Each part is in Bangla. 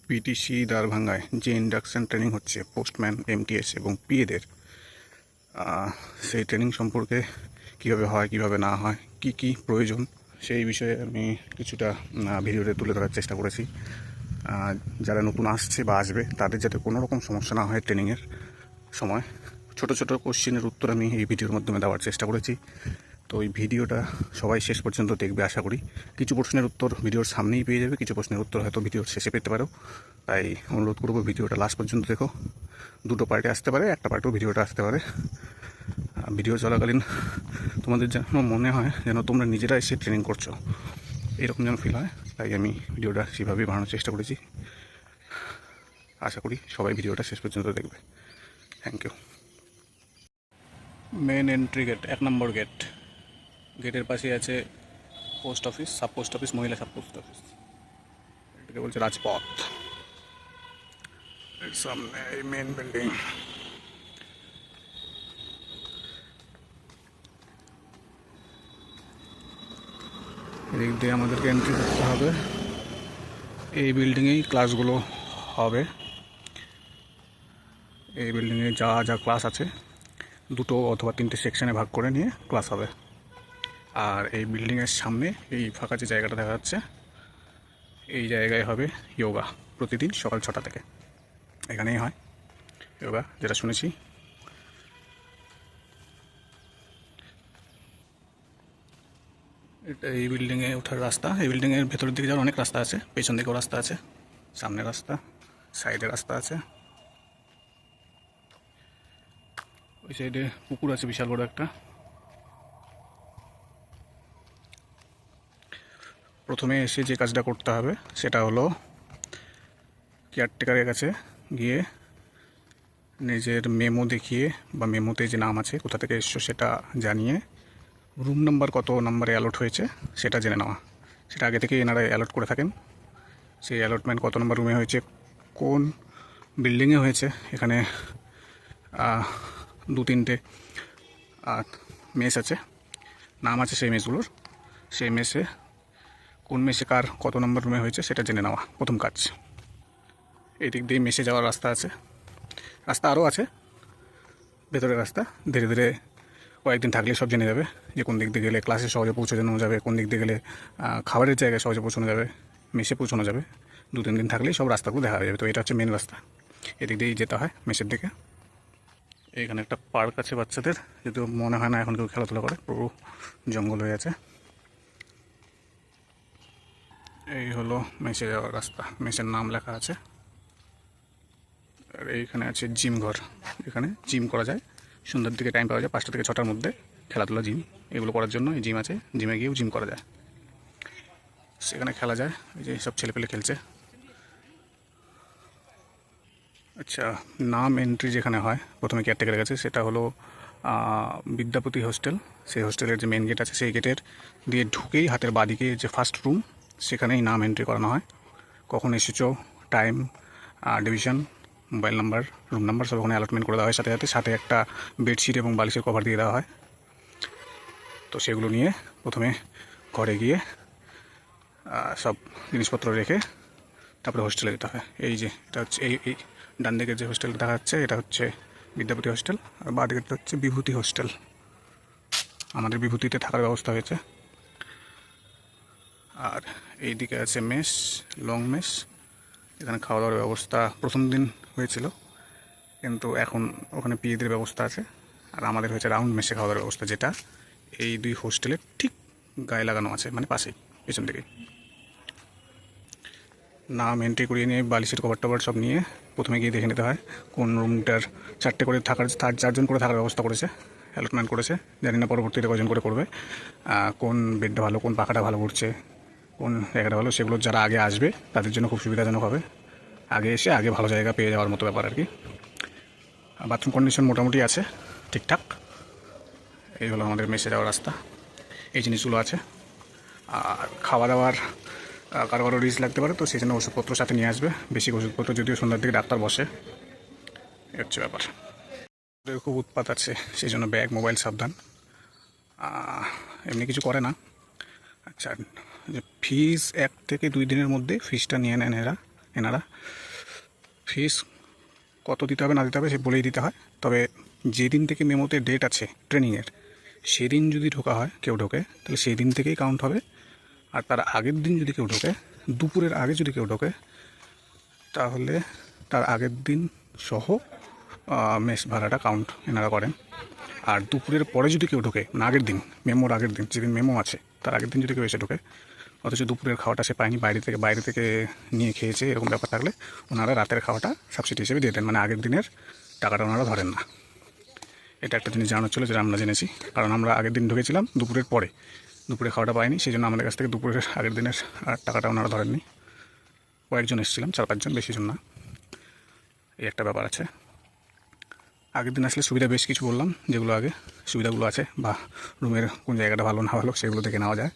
পিটিসি দ্বারভাঙ্গায় যে ইন্ডাকশন ট্রেনিং হচ্ছে পোস্টম্যান, এমটিএস এবং পিএদের, সেই ট্রেনিং সম্পর্কে কীভাবে হয়, কীভাবে না হয়, কি কি প্রয়োজন, সেই বিষয়ে আমি কিছুটা ভিডিওতে তুলে ধরার চেষ্টা করেছি। যারা নতুন আসছে বা আসবে তাদের যাতে কোনো রকম সমস্যা না হয় ট্রেনিংয়ের সময়, ছোট ছোট কোশ্চেনের উত্তর আমি এই ভিডিওর মাধ্যমে দেওয়ার চেষ্টা করেছি। তো এই ভিডিওটা সবাই শেষ পর্যন্ত দেখবে আশা করি। কিছু প্রশ্নের উত্তর ভিডিওর সামনেই পেয়ে যাবে, কিছু প্রশ্নের উত্তর হয়তো ভিডিওর শেষে পেতে পারো। তাই অনুরোধ করবো ভিডিওটা লাস্ট পর্যন্ত দেখো। দুটো পার্টে আসতে পারে, একটা পার্টেও ভিডিওটা আসতে পারে। ভিডিও চলাকালীন তোমাদের যেন মনে হয় যেন তোমরা নিজেরা এসে ট্রেনিং করছো, এরকম যেন ফিল হয়। তাই আমি ভিডিওটা সেভাবেই বানানোর চেষ্টা করেছি। আশা করি সবাই ভিডিওটা শেষ পর্যন্ত দেখবে। Thank you. Main entry gate, 1 number gate. গেটের পাশে আছে post office, sub post office, মহিলা সাব পোস্ট অফিস। এটাকে বলছে রাজপথ। এর সামনে এই মেন বিল্ডিং। এদিক দিয়ে আমাদেরকে এন্ট্রি করতে হবে। এই বিল্ডিংয়েই ক্লাসগুলো হবে। এই বিল্ডিংয়ে যা যা ক্লাস আছে 2 অথবা 3টে সেকশনে ভাগ করে নিয়ে ক্লাস হবে। আর এই বিল্ডিংয়ের সামনে এই ফাঁকা যে জায়গাটা দেখা যাচ্ছে, এই জায়গায় হবে যোগা প্রতিদিন সকাল 6টা থেকে। এখানেই হয় যোগা, যেটা শুনেছি। এটা এই বিল্ডিংয়ে ওঠার রাস্তা। এই বিল্ডিংয়ের ভেতরের দিকে যাওয়ার অনেক রাস্তা আছে, পেছন দিকেও রাস্তা আছে, সামনে রাস্তা, সাইডে রাস্তা আছে। ওই সাইডে পুকুর আছে বিশাল বড় একটা। প্রথমে এসে যে কাজটা করতে হবে সেটা হলো কেয়ারটেকারের কাছে গিয়ে নিজের মেমো দেখিয়ে বা মেমোতে যে নাম আছে কোথা থেকে এসছো সেটা জানিয়ে রুম নাম্বার কত নাম্বারে অ্যালট হয়েছে সেটা জেনে নেওয়া। সেটা আগে থেকেই এনারা অ্যালট করে থাকেন। সেই অ্যালটমেন্ট কত নম্বর রুমে হয়েছে, কোন বিল্ডিংয়ে হয়েছে, এখানে 2-3টে মেস আছে, নাম আছে সেই মেসগুলোর। সেই মেসে কোন মেসে কার কত নম্বর রুমে হয়েছে সেটা জেনে নেওয়া প্রথম কাজ। এই দিক দিয়ে মেসে যাওয়ার রাস্তা আছে, রাস্তা আরও আছে, ভেতরের রাস্তা। ধীরে ধীরে কয়েকদিন থাকলে সব জেনে যাবে যে কোন দিক দিয়ে গেলে ক্লাসে সহজে পৌঁছানো যাবে, কোন দিক দিয়ে গেলে খাবারের জায়গায় সহজে পৌঁছানো যাবে, মেসে পৌঁছানো যাবে। 2-3 দিন থাকলেই সব রাস্তাগুলো দেখা হয়ে যাবে। তো এটা হচ্ছে মেন রাস্তা, এদিক দিয়েই যেতে হয় মেসের দিকে। এইখানে একটা পার্ক আছে বাচ্চাদের, যদিও মনে হয় না এখন কেউ খেলাধুলা করে, পুরো জঙ্গল হয়ে আছে। এই হলো মেসে যাওয়ার রাস্তা, মেসের নাম লেখা আছে। আর এইখানে আছে জিম ঘর, এখানে জিম করা যায়। সন্ধ্যার দিকে টাইম পাওয়া যায়, 5টা থেকে 6টার মধ্যে। খেলাধুলা, জিম, এগুলো করার জন্য এই জিম আছে। জিমে গিয়েও জিম করা যায়, সেখানে খেলা যায়। এই যে সব ছেলেপেলে খেলছে। আচ্ছা, নাম এন্ট্রি যেখানে হয় প্রথমে কেয়ারটেকারের কাছে, সেটা হলো বিদ্যাপতি হোস্টেল। সেই হোস্টেলের যে মেন গেট আছে সেই গেটের দিয়ে ঢুকেই হাতের বাঁদিকে যে ফার্স্ট রুম, সেখানেই নাম এন্ট্রি করানো হয়। কখন এসেছো, time, division, mobile number, room number সব ওখানে অ্যালটমেন্ট করে দেওয়া হয়। সাথে সাথে সাথে একটা বেডশিট এবং বালিশের কভার দিয়ে দেওয়া হয়। তো সেগুলো নিয়ে প্রথমে ঘরে গিয়ে সব জিনিসপত্র রেখে তারপরে হোস্টেলে যেতে হয়। এই যে এটা হচ্ছে এই ডান দিকের যে হোস্টেলটা দেখা যাচ্ছে এটা হচ্ছে বিদ্যাপতি হোস্টেল, আর বাঁ দিকেরটা হচ্ছে বিভূতি হোস্টেল। আমাদের বিভূতিতে থাকার ব্যবস্থা হয়েছে। আর এই দিকে আছে মেস, লং মেস। এখানে খাওয়া দাওয়ার ব্যবস্থা প্রথম দিন হয়েছিল, কিন্তু এখন ওখানে পিএদের ব্যবস্থা আছে। আর আমাদের হয়েছে রাউন্ড মেসে খাওয়া দাওয়ার ব্যবস্থা, যেটা এই 2 হোস্টেলের ঠিক গায়ে লাগানো আছে, মানে পাশেই, পেছন দিকেই। নাম এন্ট্রি করিয়ে নিয়ে বালিশের কভার টভার সব নিয়ে প্রথমে গিয়ে দেখে নিতে হয় কোন রুমটার 4টে করে থাকার, 4জন করে থাকার ব্যবস্থা করেছে, অ্যালটমেন্ট করেছে। জানি না পরবর্তীতে কজন করে করবে। কোন বেডটা ভালো, কোন পাখাটা ভালো পড়ছে, কোন জায়গাটা ভালো, সেগুলো যারা আগে আসবে তাদের জন্য খুব সুবিধাজনক হবে। আগে এসে আগে ভালো জায়গা পেয়ে যাওয়ার মতো ব্যাপার আর কি। বাথরুম কন্ডিশন মোটামুটি আছে ঠিকঠাক। এই হলো আমাদের মেসে যাওয়ার রাস্তা, এই জিনিসগুলো আছে। আর খাওয়া দাওয়ার কারো কারো রিস্ক লাগতে পারে, তো সেই জন্য ওষুধপত্র সাথে নিয়ে আসবে, বেশি ওষুধপত্র, যদিও সন্ধ্যার দিকে ডাক্তার বসে। এই হচ্ছে ব্যাপার। খুব উৎপাত আছে, সেই জন্য ব্যাগ, মোবাইল সাবধান। এমনি কিছু করে না। আচ্ছা, যে ফিজ 1 থেকে 2 দিনের মধ্যে ফিজটা নিয়ে নেন এরা, এনারা ফিস কত দিতে হবে না দিতে হবে সে বলেই দিতে হয়। তবে যেদিন থেকে মেমোতে ডেট আছে ট্রেনিংয়ের, সেদিন যদি ঢোকা হয় কেউ ঢোকে, তাহলে সেই দিন থেকেই কাউন্ট হবে। আর তার আগের দিন যদি কেউ ঢোকে, দুপুরের আগে যদি কেউ ঢোকে, তাহলে তার আগের দিন সহ মেস ভাড়াটা কাউন্ট এনারা করেন। আর দুপুরের পরে যদি কেউ ঢোকে, মানে আগের দিন, মেমোর আগের দিন, যেদিন মেমো আছে তার আগের দিন যদি কেউ এসে ঢোকে, অথচ দুপুরের খাওয়াটা সে পায়নি, বাইরে থেকে নিয়ে খেয়েছে, এরকম ব্যাপার থাকলে ওনারা রাতের খাওয়াটা সাবসিডি হিসেবে দিয়ে দেন, মানে আগের দিনের টাকাটা ওনারা ধরেন না। এটা একটা জিনিস জানানো ছিল, যেটা আমরা জেনেছি। কারণ আমরা আগের দিন ঢুকেছিলাম দুপুরের পরে, দুপুরে খাওয়াটা পাইনি, সেই জন্য আমাদের কাছ থেকে দুপুরের আগের দিনের টাকাটা ওনারা ধরেননি। কয়েকজন এসেছিলাম, 4-5 জন, বেশি জন না। এই একটা ব্যাপার আছে। আগের দিন আসলে সুবিধা বেশ কিছু বললাম, যেগুলো আগে সুবিধাগুলো আছে, বা রুমের কোন জায়গাটা ভালো না ভালো সেগুলো দেখে নেওয়া যায়,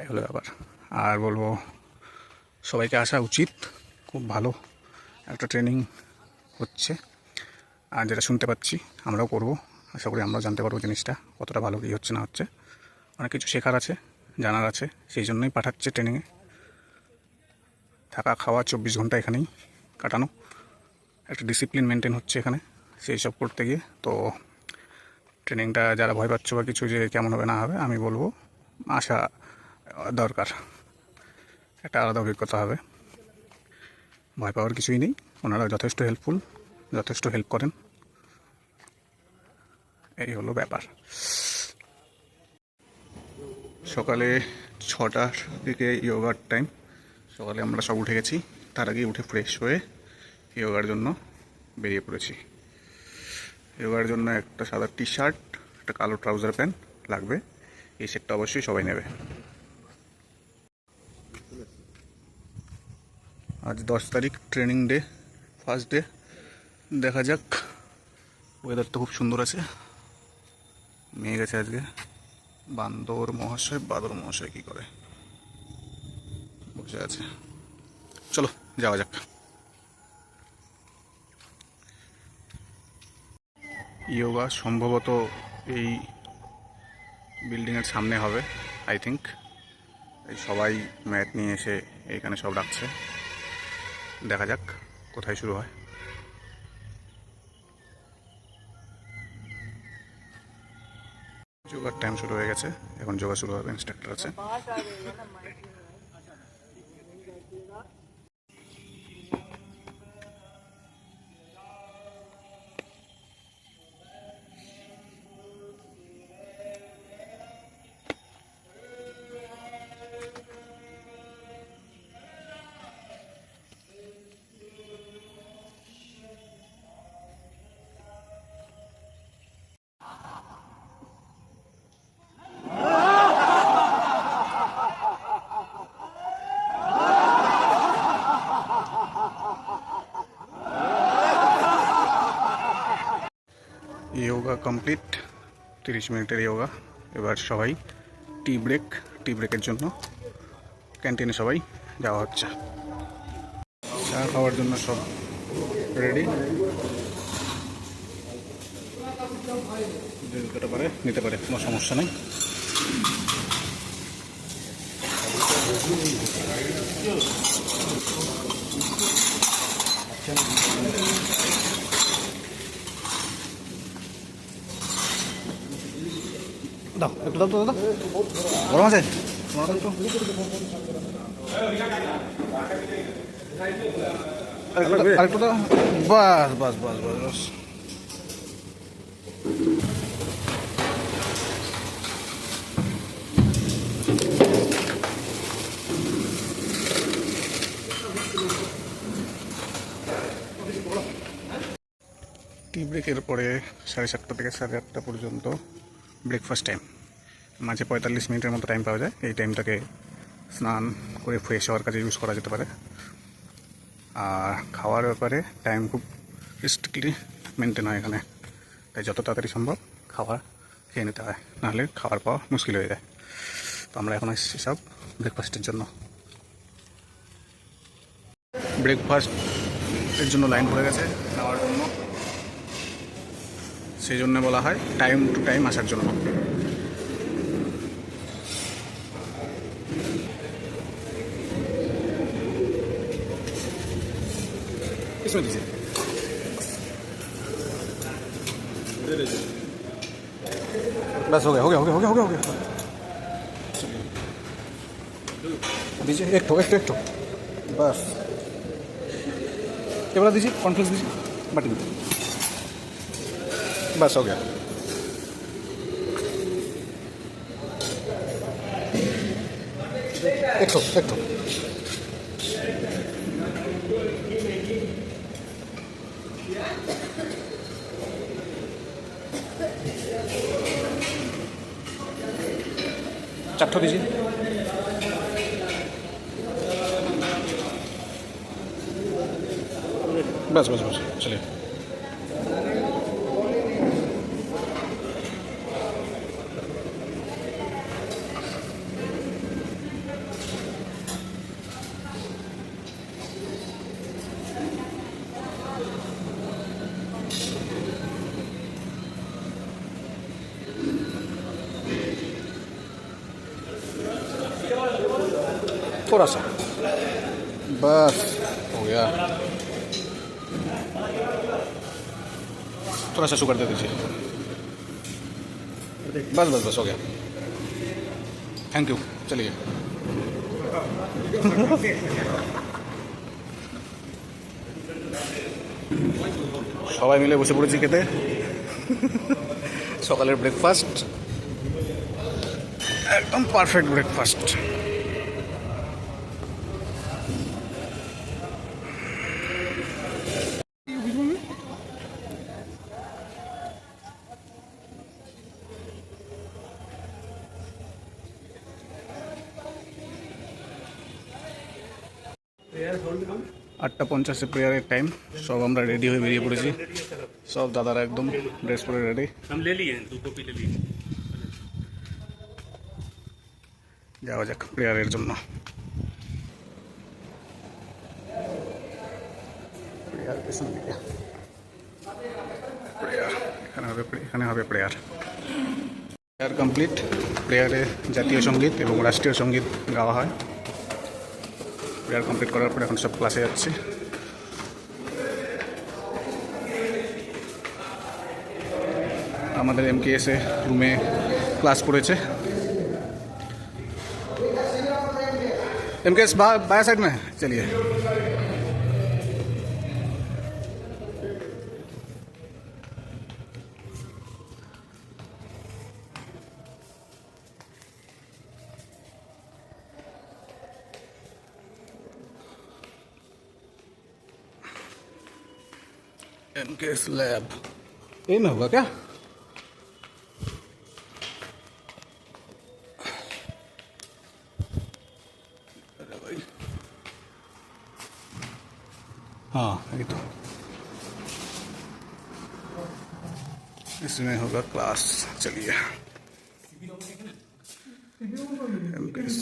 এই হলো ব্যাপার। আর বলবো সবাইকে আসা উচিত, খুব ভালো একটা ট্রেনিং হচ্ছে। আর যেটা শুনতে পাচ্ছি আমরাও করব, আশা করি আমরাও জানতে পারবো জিনিসটা কতটা ভালো কী হচ্ছে না হচ্ছে। অনেক কিছু শেখার আছে, জানার আছে, সেই জন্যই পাঠাচ্ছে ট্রেনিংয়ে। থাকা খাওয়া 24 ঘন্টা এখানেই কাটানো, একটা ডিসিপ্লিন মেনটেন হচ্ছে এখানে সেই সব করতে গিয়ে। তো ট্রেনিংটা যারা ভয় পাচ্ছ বা কিছু যে কেমন হবে না হবে, আমি বলবো আসা দরকার, একটা আলাদা অভিজ্ঞতা হবে। ভয় পাওয়ার কিছুই নেই, ওনারা যথেষ্ট হেল্পফুল, যথেষ্ট হেল্প করেন, এই হলো ব্যাপার। সকালে 6টার দিকে ইয়োগার টাইম। সকালে আমরা সব উঠে গেছি, তার আগে উঠে ফ্রেশ হয়ে ইয়োগার জন্য বেরিয়ে পড়েছি। ইয়োগার জন্য একটা সাদা টি শার্ট, একটা কালো ট্রাউজার প্যান্ট লাগবে, এই সেটটা অবশ্যই সবাই নেবে। আজ 10 তারিখ, ট্রেনিং ডে, ফার্স্ট ডে। দেখা যাক, ওয়েদার তো খুব সুন্দর আছে, মেয়ে গেছে আজকে। বাদর মহাশয় কী করে বসে আছে, চলো যাওয়া যাক। ইয়োগা সম্ভবত এই বিল্ডিংয়ের সামনে হবে, আই থিঙ্ক। এই সবাই ম্যাট নিয়ে এসে এইখানে সব রাখছে, দেখা যাক কোথায় শুরু হয়। যোগার টাইম শুরু হয়ে গেছে, এখন যোগা শুরু হবে, ইনস্ট্রাক্টর আছে। योगा कमप्लीट 30 मिनटर योगा। এবার সবাই টি ব্রেকের জন্য ক্যান্টিনে সবাই যাওয়া হচ্ছে। চা খাওয়ার জন্য সব রেডি, যে যেটা পারে নিতে পারে, কোনো সমস্যা নেই। দাও একটু, দাও তো দাদা, গরম আছে আরেকটু দাও, বাস বাস বাস বাস বাস। টি ব্রেকের পরে 7:30 থেকে 8:30 পর্যন্ত ব্রেকফাস্ট টাইম। মাঝে 45 মিনিটের মতো টাইম পাওয়া যায়, এই টাইমটাকে স্নান করে ফ্রেশ হওয়ার কাজে ইউজ করা যেতে পারে। আর খাওয়ার ব্যাপারে টাইম খুব স্ট্রিক্টলি মেনটেন হয় এখানে, তাই যত তাড়াতাড়ি সম্ভব খাওয়া খেয়ে নিতে হয়, নাহলে খাওয়ার পাওয়া মুশকিল হয়ে যায়। তো আমরা এখন আসছি সব ব্রেকফাস্টের জন্য। ব্রেকফাস্টের জন্য লাইন পড়ে গেছে নেওয়ার জন্য, সেই জন্য বলা হয় টাইম টু টাইম আসার জন্য। इसमें दीजिए। बस हो गया हो गया हो गया हो गया हो गया हो गया। दीजिए एक ठो एक ठो बस। ये वाला दीजिए, कॉर्नफ्लेक्स दीजिए बाटी में। बस हो गया। एक ठो एक ठो। चार दीजिए। बस बस बस चलिए। थोड़ा सा बस हो गया। थोड़ा सा शुगर दे दीजिए। बस बस बस हो गया। Thank you. चलिए। সবাই মিলে বসে পড়েছি খেতে সকালের ব্রেকফাস্ট, একদম পারফেক্ট ব্রেকফাস্ট। আটটা 50-এ প্রেয়ারের টাইম। সব আমরা রেডি হয়ে বেরিয়ে পড়েছি। সব দাদারা একদম ড্রেস পরে রেডি। যাওয়া যাক প্রেয়ারের জন্য। প্রেয়ার পেছন দিকে, প্রেয়ার এখানে হবে প্রেয়ার। Prayer complete. প্রেয়ারে জাতীয় সঙ্গীত এবং রাষ্ট্রীয় সঙ্গীত গাওয়া হয়। প্রেয়ার কমপ্লিট করার পর এখন সব ক্লাসে যাচ্ছি। আমাদের MKS রুমে ক্লাস পড়েছে। MKS बाया साइड में चलिए। MKS लैब ये में होगा क्या? अरे भाई हाँ ये तो इसमें होगा क्लास। चलिए। MKS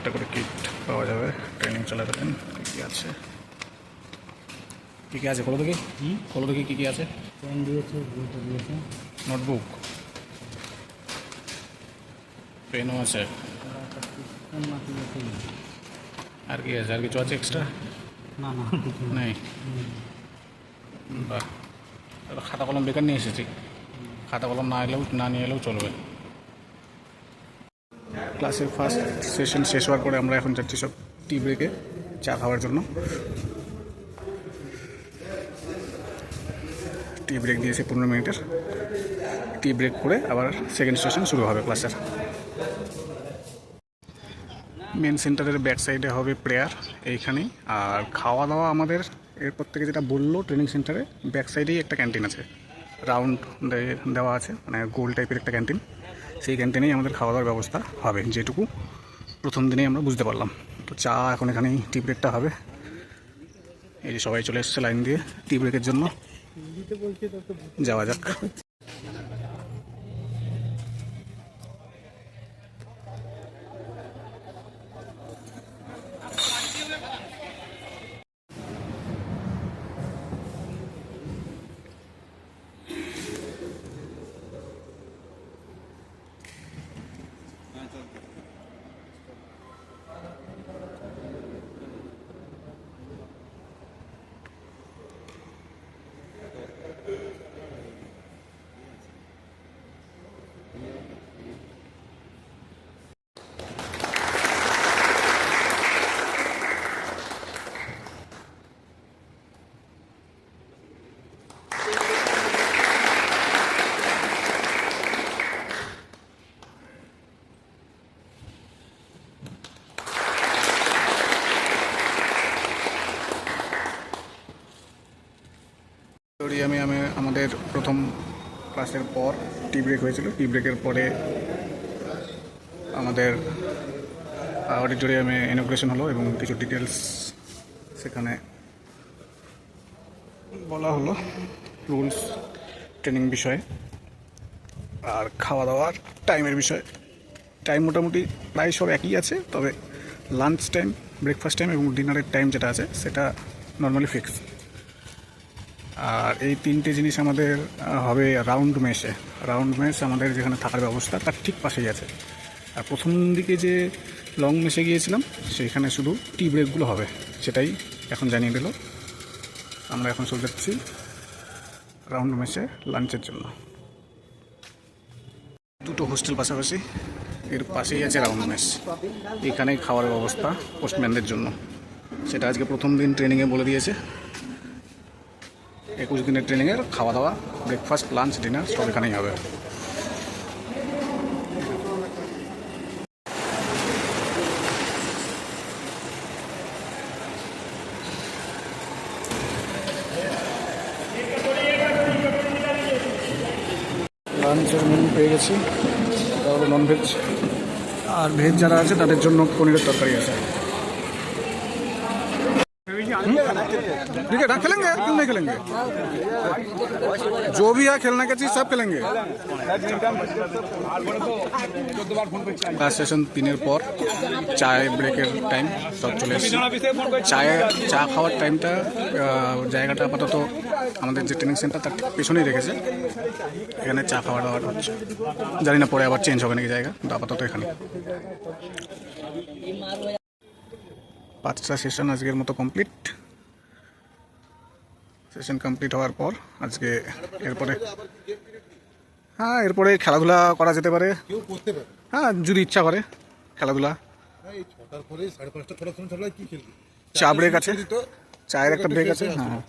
একটা করে কিট পাওয়া যাবে ট্রেনিং চলাকালীন। কী আছে কী কী আছে বলো দেখি। বলো দেখি কী কী আছে। পেন দিয়েছে, বইটা দিয়েছে, নোটবুক, পেনও আছে। পেন মাটি দিয়েছে। আর কি আছে? আর কিছু আছে এক্সট্রা? না না কিছু নেই। বাহ, খাতা কলম বেকার নিয়ে এসেছি। খাতা কলম না নিয়ে এলেও চলবে। ক্লাসের ফার্স্ট সেশন শেষ হওয়ার পরে আমরা এখন যাচ্ছি সব টি ব্রেকে চা খাওয়ার জন্য। টি ব্রেক দিয়েছে 15 মিনিটের। টি ব্রেক করে আবার সেকেন্ড সেশন শুরু হবে ক্লাসের। মেন সেন্টারের ব্যাক সাইডে হবে প্রেয়ার এইখানেই। আর খাওয়া দাওয়া আমাদের এরপর থেকে যেটা বললো ট্রেনিং সেন্টারে ব্যাক সাইডেই একটা ক্যান্টিন আছে, রাউন্ড দেওয়া আছে, মানে গোল টাইপের একটা ক্যান্টিন। সেই ক্যান্টিনেই আমাদের খাওয়া দাওয়ার ব্যবস্থা হবে, যেটুকু প্রথম দিনেই আমরা বুঝতে পারলাম। তো চা এখন এখানেই টি ব্রেকটা হবে। এই যে সবাই চলে এসছে লাইন দিয়ে টি ব্রেকের জন্য। যাওয়া যাক। অডিটোরিয়ামে আমাদের প্রথম ক্লাসের পর টি ব্রেক হয়েছিল। টি ব্রেকের পরে আমাদের অডিটোরিয়ামে ইনগ্রেশন হলো এবং কিছু ডিটেলস সেখানে বলা হলো, রুলস, ট্রেনিং বিষয়ে আর খাওয়া দাওয়ার টাইমের বিষয়ে। টাইম মোটামুটি প্রায় সব একই আছে, তবে লাঞ্চ টাইম, ব্রেকফাস্ট টাইম এবং ডিনারের টাইম যেটা আছে সেটা নর্মালি ফিক্স। আর এই তিনটে জিনিস আমাদের হবে রাউন্ড মেসে। রাউন্ড মেস আমাদের যেখানে থাকার ব্যবস্থা তার ঠিক পাশেই আছে। আর প্রথম দিকে যে লং মেসে গিয়েছিলাম সেইখানে শুধু টি ব্রেকগুলো হবে, সেটাই এখন জানিয়ে দিল। আমরা এখন চলে যাচ্ছি রাউন্ড মেসে লাঞ্চের জন্য। দুটো হোস্টেল পাশাপাশি, এর পাশেই আছে রাউন্ড মেস। এখানেই খাওয়ার ব্যবস্থা পোস্টম্যানদের জন্য, সেটা আজকে প্রথম দিন ট্রেনিংয়ে বলে দিয়েছে। 21 দিনের ট্রেনিংয়ের খাওয়া দাওয়া, ব্রেকফাস্ট, লাঞ্চ, ডিনার সব এখানেই হবে। লাঞ্চের মেনু পেয়ে গেছি, এটা হলো ননভেজ। আর ভেজ যারা আছে তাদের জন্য পনিরের তরকারি আছে। ठीक है, खेलेंगे, क्यों नहीं खेलेंगे? जो भी है खेलने की चीज सब खेलेंगे। সেশন 3-এর পর চায় ব্রেকের টাইম সব চলে এসেছে। চা খাওয়ার টাইমটা জায়গাটা আপাতত আমাদের যে ট্রেনিং সেন্টার তার পেছনেই রেখেছে। এখানে চা খাওয়া দাওয়া হচ্ছে, জানি না পরে আবার চেঞ্জ হবে নাকি জায়গা, কিন্তু আপাতত এখানে। 5টা সেশন আজকের মতো কমপ্লিট। সেশন কমপ্লিট হওয়ার পর আজকে এরপরে খেলাধুলা করা যেতে পারে। হ্যাঁ, যদি ইচ্ছা করে খেলাধুলা। চা ব্রেক আছে, চায়ের একটা ব্রেক আছে। হ্যাঁ,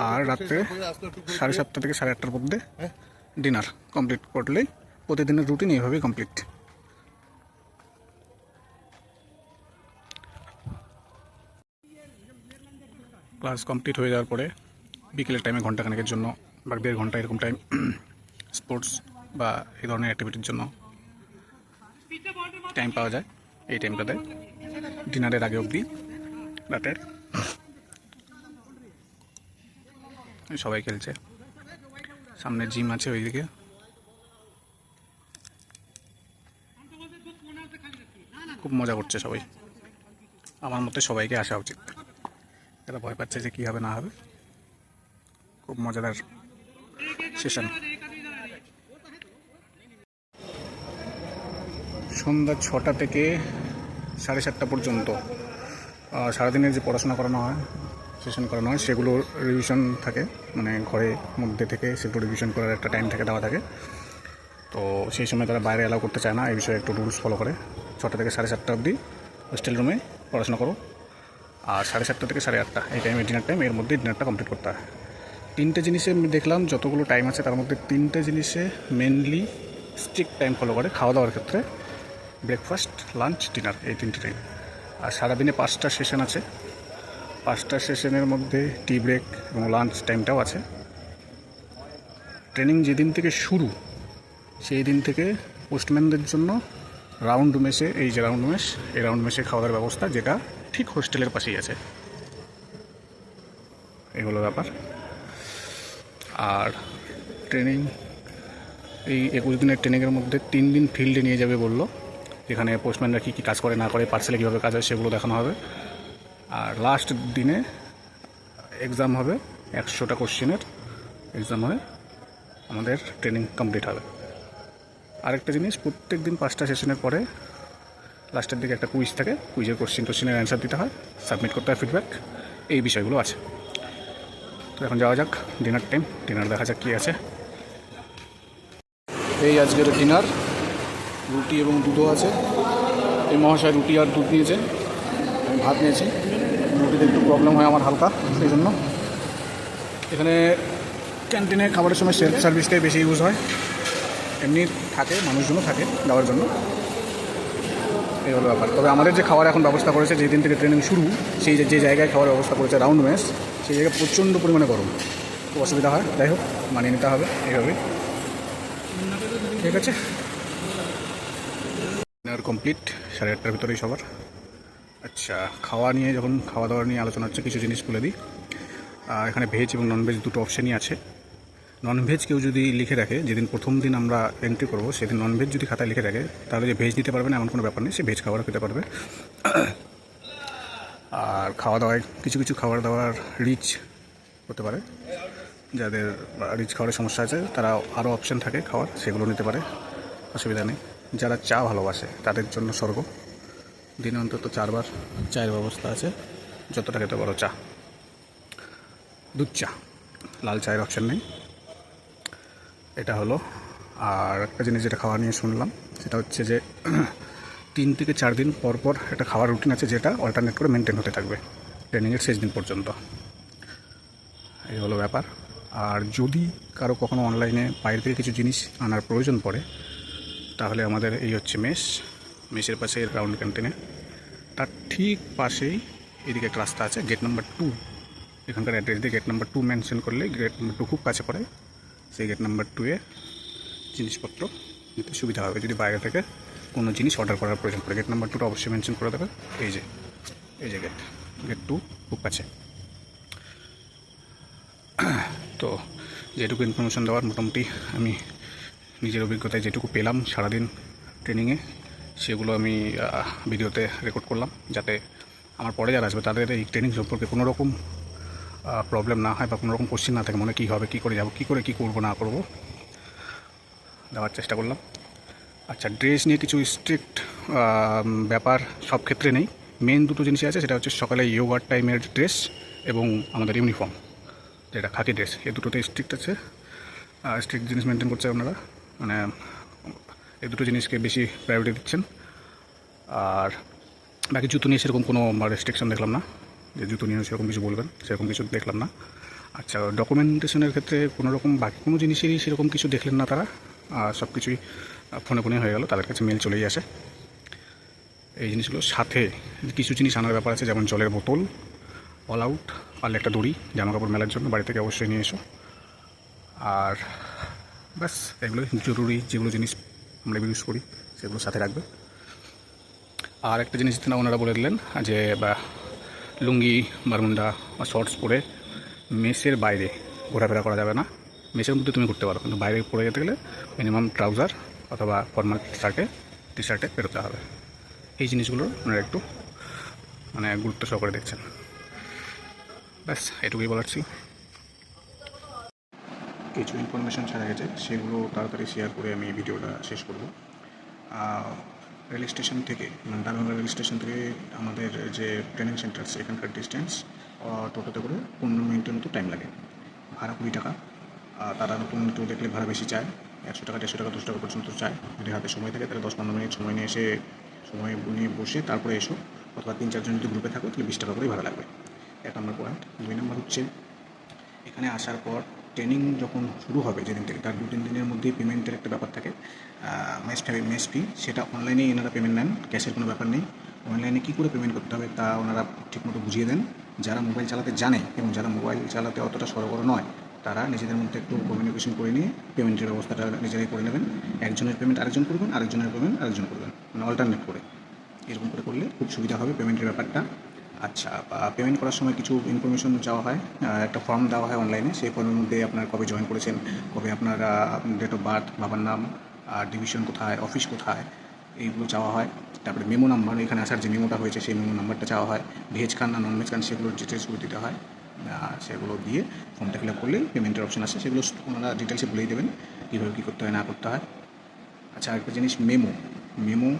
আর রাত্রে 7:30 থেকে 8:30-র মধ্যে ডিনার কমপ্লিট করলেই প্রতিদিনের রুটিন এইভাবেই কমপ্লিট। ক্লাস কমপ্লিট হয়ে যাওয়ার পরে বিকেলের টাইমে ঘন্টাখানেকের জন্য বা 1.5 ঘন্টা এরকম টাইম স্পোর্টস বা এই ধরনের অ্যাক্টিভিটির জন্য টাইম পাওয়া যায়। এই টাইমটাতে ডিনারের আগে অবধি রাতের সবাই খেলছে। সামনে জিম আছে ওইদিকে। খুব মজা করছে সবাই। আমার মতে সবাইকে আসা উচিত। এরা ভয় পাচ্ছে যে কী হবে না হবে। খুব মজাদার সেশন। সন্ধ্যা 6টা থেকে 7:30 পর্যন্ত সারাদিনের যে পড়াশোনা করানো হয়, সেশন করানো হয়, সেগুলোর রিভিশন থাকে। মানে ঘরে মধ্যে থেকে সেগুলো রিভিশন করার একটা টাইম থেকে দেওয়া থাকে। তো সেই সময় তারা বাইরে অ্যালাউ করতে চায় না, এই বিষয়ে একটু রুলস ফলো করে। 6টা থেকে 7:30 অবধি হোস্টেল রুমে পড়াশোনা করো। আর 7:30 থেকে 8:30 এই টাইমে ডিনার টাইম, এর মধ্যে ডিনারটা কমপ্লিট করতে হয়। 3টে জিনিসে আমি দেখলাম যতগুলো টাইম আছে তার মধ্যে 3টে জিনিসে মেনলি স্ট্রিক্ট টাইম ফলো করে খাওয়া দাওয়ার ক্ষেত্রে। ব্রেকফাস্ট, লাঞ্চ, ডিনার, এই 3টে টাইম। আর সারাদিনে 5টা সেশন আছে। 5টা সেশনের মধ্যে টি ব্রেক এবং লাঞ্চ টাইমটাও আছে। ট্রেনিং যেদিন থেকে শুরু সেই দিন থেকে পোস্টম্যানদের জন্য রাউন্ড মেসে, এই যে রাউন্ড মেস, এই রাউন্ড মেসে খাওয়া দাওয়ার ব্যবস্থা, যেটা ঠিক হোস্টেলের পাশেই আছে। এই হলো ব্যাপার। আর ট্রেনিং, এই 21 দিনের ট্রেনিংয়ের মধ্যে 3 দিন ফিল্ডে নিয়ে যাবে বললো, যেখানে পোস্টম্যানরা কী কী কাজ করে না করে, পার্সেলে কীভাবে কাজ হয় সেগুলো দেখানো হবে। আর লাস্ট দিনে এক্সাম হবে, 100টা কোশ্চেনের এক্সাম হবে, আমাদের ট্রেনিং কমপ্লিট হবে। আরেকটা জিনিস, প্রত্যেক দিন 5টা সেশনের পরে লাস্টের দিকে একটা কুইজ থাকে, কুইজের কোশ্চেনের অ্যান্সার দিতে হয়, সাবমিট করতে হয় ফিডব্যাক, এই বিষয়গুলো আছে। তো এখন যাওয়া যাক, ডিনার টাইম, ডিনার দেখা যাক কী আছে। এই আজকের ডিনার, রুটি এবং দুধও আছে। এই মহাশয় রুটি আর দুধ নিয়েছেন, আমি ভাত নিয়েছি। রুটিতে একটু প্রবলেম হয় আমার হালকা, সেই জন্য। এখানে ক্যান্টিনে খাবারের সময় সেলফ সার্ভিসটাই বেশি ইউজ হয়, এমনি থাকে, মানুষজনও থাকে দেওয়ার জন্য। এই হলো ব্যাপার। তবে আমাদের যে খাওয়ার এখন ব্যবস্থা করেছে, যেই দিন থেকে ট্রেনিং শুরু, সেই যে জায়গায় খাওয়ার ব্যবস্থা করেছে রাউন্ড মেস, সেই জায়গায় প্রচণ্ড পরিমাণে গরম, খুব অসুবিধা হয়। যাই হোক, মানিয়ে নিতে হবে এইভাবেই। ঠিক আছে, ডিনার কমপ্লিট 8:30টার ভিতরেই সবার। আচ্ছা, খাওয়া নিয়ে, যখন খাওয়া দাওয়া নিয়ে আলোচনা হচ্ছে, কিছু জিনিস বলে দিই। এখানে ভেজ এবং ননভেজ দুটো অপশানই আছে। ননভেজ কেউ যদি লিখে রাখে, যেদিন প্রথম দিন আমরা এন্ট্রি করবো সেদিন ননভেজ যদি খাতায় লিখে রাখে, তাহলে যে ভেজ দিতে পারবে না এমন কোনো ব্যাপার নেই, সে ভেজ খাবার খেতে পারবে। আর খাওয়া দাওয়ায় কিছু কিছু খাবার দাবার রিচ হতে পারে, যাদের রিচ খাবারের সমস্যা আছে তারা আরও অপশান থাকে খাওয়ার, সেগুলো নিতে পারে, অসুবিধা নেই। যারা চা ভালোবাসে তাদের জন্য স্বর্গ, দিনে অন্তত 4 বার চায়ের ব্যবস্থা আছে, যতটা খেতে পারো চা, দুধ চা, লাল চায়ের অপশান নেই। এটা হলো। আর একটা জিনিস যেটা খাওয়া নিয়ে শুনলাম, সেটা হচ্ছে যে 3 থেকে 4 দিন পর পর একটা খাওয়ার রুটিন আছে, যেটা অল্টারনেট করে মেনটেন হতে থাকবে ট্রেনিংয়ের শেষ দিন পর্যন্ত। এই হলো ব্যাপার। আর যদি কারো কখনো অনলাইনে বাইরে থেকে কিছু জিনিস আনার প্রয়োজন পড়ে, তাহলে আমাদের এই হচ্ছে মেসের পাশে রাউন্ড ক্যান্টিনে, তার ঠিক পাশেই এদিকে একটা রাস্তা আছে, গেট নাম্বার 2, এখানকার অ্যাড্রেস দিয়ে গেট নাম্বার 2 মেনশন করলে গেট নাম্বার 2 খুব কাছে পড়ে। সেই গেট নাম্বার 2-এ জিনিসপত্র নিতে সুবিধা হবে, যদি বাইরে থেকে কোনো জিনিস অর্ডার করার প্রয়োজন পড়ে। গেট নাম্বার 2টা অবশ্যই মেনশন করে দেবে, এই যে গেট 2 খুব কাছে। তো যেটুকু ইনফরমেশন দেওয়ার, মোটামুটি আমি নিজের অভিজ্ঞতায় যেটুকু পেলাম সারাদিন ট্রেনিংয়ে, সেগুলো আমি ভিডিওতে রেকর্ড করলাম, যাতে আমার পরে যারা আসবে তাদের এই ট্রেনিং সম্পর্কে কোনো রকম প্রবলেম না হয়, বা কোনো রকম কোশ্চেন না থাকে মনে, কী হবে, কী করে যাবো, কী করবো না করবো, দেওয়ার চেষ্টা করলাম। আচ্ছা, ড্রেস নিয়ে কিছু স্ট্রিক্ট ব্যাপার সব ক্ষেত্রে নেই। মেন দুটো জিনিসই আছে, সেটা হচ্ছে সকালে ইয়োগার টাইমের ড্রেস এবং আমাদের ইউনিফর্ম, যেটা খাকি ড্রেস, এই দুটোতে স্ট্রিক্ট আছে, স্ট্রিক্ট জিনিস মেনটেন করছে আপনারা, মানে এই দুটো জিনিসকে বেশি প্রায়োরিটি দিচ্ছেন। আর বাকি জুতো নিয়ে সেরকম কোনো রেস্ট্রিকশন দেখলাম না, যে জুতো নিয়ে সেরকম কিছু বলবেন, সেরকম কিছু দেখলাম না। আচ্ছা, ডকুমেন্টেশনের ক্ষেত্রে কোনো রকম বাকি কোনো জিনিসেরই সেরকম কিছু দেখলেন না তারা, সব কিছুই ফোনে হয়ে গেল, তাদের কাছে মেল চলেই আসে। এই জিনিসগুলো সাথে কিছু জিনিস আনার ব্যাপার আছে, যেমন জলের বোতল, অল আউট, পারলে একটা দড়ি, জামাকাপড় মেলার জন্য বাড়ি থেকে অবশ্যই নিয়ে এসো। আর ব্যাস, এগুলো জরুরি যেগুলো জিনিস আমরা ইউজ করি সেগুলো সাথে রাখবে। আর একটা জিনিস ওনারা বলে দিলেন যে লুঙ্গি, বারমুন্ডা বা শর্টস পরে মেসের বাইরে ঘোরাফেরা করা যাবে না। মেসের মধ্যে তুমি ঘুরতে পারো, কিন্তু বাইরে পড়ে যেতে গেলে মিনিমাম ট্রাউজার অথবা ফর্মাল টি শার্টে বেরোতে হবে। এই জিনিসগুলো আপনারা একটু মানে গুরুত্ব সহকারে দেখছেন। ব্যাস, এটুকুই বলার ছিল। কিছু ইনফরমেশন ছাড়া গেছে, সেগুলো তাড়াতাড়ি শেয়ার করে আমি ভিডিওটা শেষ করব। রেল স্টেশন থেকে, মানে ডাকবাংলা রেল স্টেশন থেকে আমাদের যে ট্রেনিং সেন্টার আছে, এখানকার ডিস্টেন্স টোটোতে করে 15 মিনিটের মতো টাইম লাগে। ভাড়া 20 টাকা। তারা নতুন কেউ দেখলে ভাড়া বেশি চায়, 100 টাকা, 150 টাকা, 10 টাকা পর্যন্ত চায়। যদি হাতে সময় থাকে তাহলে 10-15 মিনিট সময় নিয়ে এসে, সময় নিয়ে বসে তারপরে এসো, অথবা 3-4 জন যদি গ্রুপে থাকো তাহলে 20 টাকা করেই ভাড়া লাগবে। 1 নম্বর পয়েন্ট। 2 নম্বর হচ্ছে, এখানে আসার পর ট্রেনিং যখন শুরু হবে যেদিন থেকে, তার 2-3 দিনের মধ্যেই পেমেন্টের একটা ব্যাপার থাকে, মেস ফি, সেটা অনলাইনেই এনারা পেমেন্ট নেন, ক্যাশের কোনো ব্যাপার নেই। অনলাইনে কী করে পেমেন্ট করতে হবে তা ওনারা ঠিকমতো বুঝিয়ে দেন। যারা মোবাইল চালাতে জানে এবং যারা মোবাইল চালাতে অতটা সরগর নয়, তারা নিজেদের মধ্যে একটু কমিউনিকেশন করে নিয়ে পেমেন্টের ব্যবস্থাটা নিজেরাই করে নেবেন। একজনের পেমেন্ট আরেকজন করবেন, আরেকজনের পেমেন্ট আরেকজন করবেন, মানে অল্টারনেট করে। এরকম করে করলে খুব সুবিধা হবে পেমেন্টের ব্যাপারটা। আচ্ছা, পেমেন্ট করার সময় কিছু ইনফরমেশন চাওয়া হয়, একটা ফর্ম দেওয়া হয় অনলাইনে। সেই ফর্মের মধ্যে আপনার কবে জয়েন করেছেন, কবে আপনার ডেট অফ বার্থ, বাবার নাম, ডিভিশন কোথায়, অফিস কোথায়, এইগুলো চাওয়া হয়। তারপরে মেমো নাম্বার, এখানে আসার যে মেমোটা হয়েছে সেই মেমো নাম্বারটা চাওয়া হয়। ভেজ খান না নন ভেজ খান সেগুলোর ডিটেলসগুলো দিতে হয়। সেগুলো দিয়ে ফর্মটা ফিল আপ করলেই পেমেন্টের অপশন আসে, সেগুলো ওনারা ডিটেলসে বলেই দেবেন কীভাবে কী করতে হয় না করতে হয়। আচ্ছা, আরেকটা জিনিস, মেমো। মেমো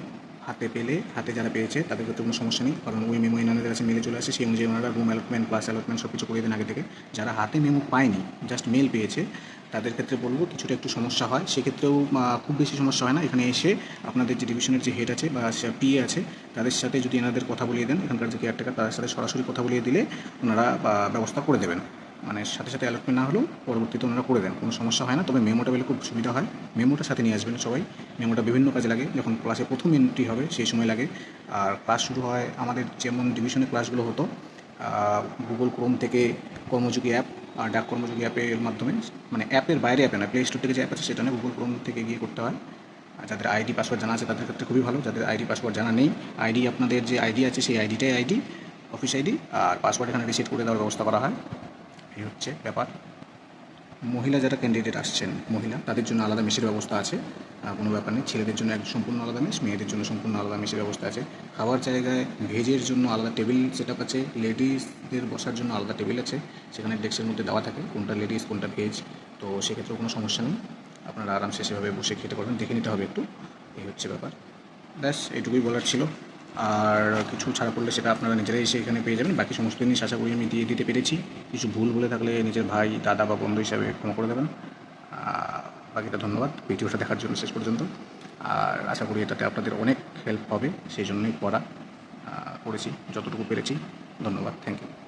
হাতে পেলে, হাতে যারা পেয়েছে তাদের ক্ষেত্রে কোনো সমস্যা নেই, কারণ ওই মেমো এনাদের কাছে মেলে চলে আসে। সেই অনুযায়ী ওনারা রুম অ্যালটমেন্ট প্লাস অ্যালটমেন্ট সব কিছু করে দেন আগে থেকে। যারা হাতে মেমো পায়নি, জাস্ট মেল পেয়েছে, তাদের ক্ষেত্রে বলবো কিছুটা একটু সমস্যা হয়। সেক্ষেত্রেও খুব বেশি সমস্যা হয় না। এখানে এসে আপনাদের যে ডিভিশনের যে হেড আছে বা পিএ আছে, তাদের সাথে যদি এনাদের কথা বলিয়ে দেন, এখানকার যে কেয়ারটেকার, তাদের সাথে সরাসরি কথা বলিয়ে দিলে ওনারা ব্যবস্থা করে দেবেন। মানে সাথে সাথে অ্যালটমেন্ট না হলেও পরবর্তীতে ওনারা করে দেন, কোনো সমস্যা হয় না। তবে মেমোটা পেলে খুব সুবিধা হয়। মেমোটা সাথে নিয়ে আসবেন সবাই। মেমোটা বিভিন্ন কাজে লাগে, যখন ক্লাসে প্রথম এন্ট্রি হবে সেই সময় লাগে। আর ক্লাস শুরু হয় আমাদের যেমন ডিভিশনে ক্লাসগুলো হতো গুগল ক্রোম থেকে কর্মযোগী অ্যাপ আর ডাক কর্মযোগী অ্যাপের মাধ্যমে, মানে অ্যাপের বাইরে অ্যাপে না, প্লে স্টোর থেকে যে অ্যাপ আছে সেটা না, গুগল ক্রোম থেকে গিয়ে করতে হয়। আর যাদের আইডি পাসওয়ার্ড জানা আছে তাদের ক্ষেত্রে খুবই ভালো। যাদের আইডি পাসওয়ার্ড জানা নেই, আইডি আপনাদের যে আইডি আছে সেই আইডিটাই আইডি, অফিস আইডি, আর পাসওয়ার্ড এখানে রিসেট করে দেওয়ার ব্যবস্থা করা হয়। এই হচ্ছে ব্যাপার। মহিলা যারা ক্যান্ডিডেট আসছেন, মহিলা, তাদের জন্য আলাদা মেসের ব্যবস্থা আছে, কোনো ব্যাপার নেই। ছেলেদের জন্য সম্পূর্ণ আলাদা মেস, মেয়েদের জন্য সম্পূর্ণ আলাদা মেসের ব্যবস্থা আছে। খাওয়ার জায়গায় ভেজের জন্য আলাদা টেবিল সেট আপ আছে, লেডিসদের বসার জন্য আলাদা টেবিল আছে, সেখানে ডেস্কের মধ্যে দেওয়া থাকে কোনটা লেডিস কোনটা ভেজ। তো সেক্ষেত্রেও কোনো সমস্যা নেই, আপনারা আরামসে সেভাবে বসে খেতে পারবেন, দেখে নিতে হবে একটু। এই হচ্ছে ব্যাপার। ব্যাস এইটুকুই বলার ছিল। আর কিছু ছাড়া পড়লে সেটা আপনারা নিজেরাই এসে এখানে পেয়ে যাবেন। বাকি সমস্ত জিনিস আশা করি আমি দিয়ে দিতে পেরেছি। কিছু ভুল বলে থাকলে নিজের ভাই, দাদা বা বন্ধু হিসাবে ক্ষমা করে দেবেন। বাকিটা ধন্যবাদ ভিডিওটা দেখার জন্য শেষ পর্যন্ত। আর আশা করি এটাতে আপনাদের অনেক হেল্প হবে, সেই জন্যই করেছি যতটুকু পেরেছি। ধন্যবাদ, থ্যাংক ইউ।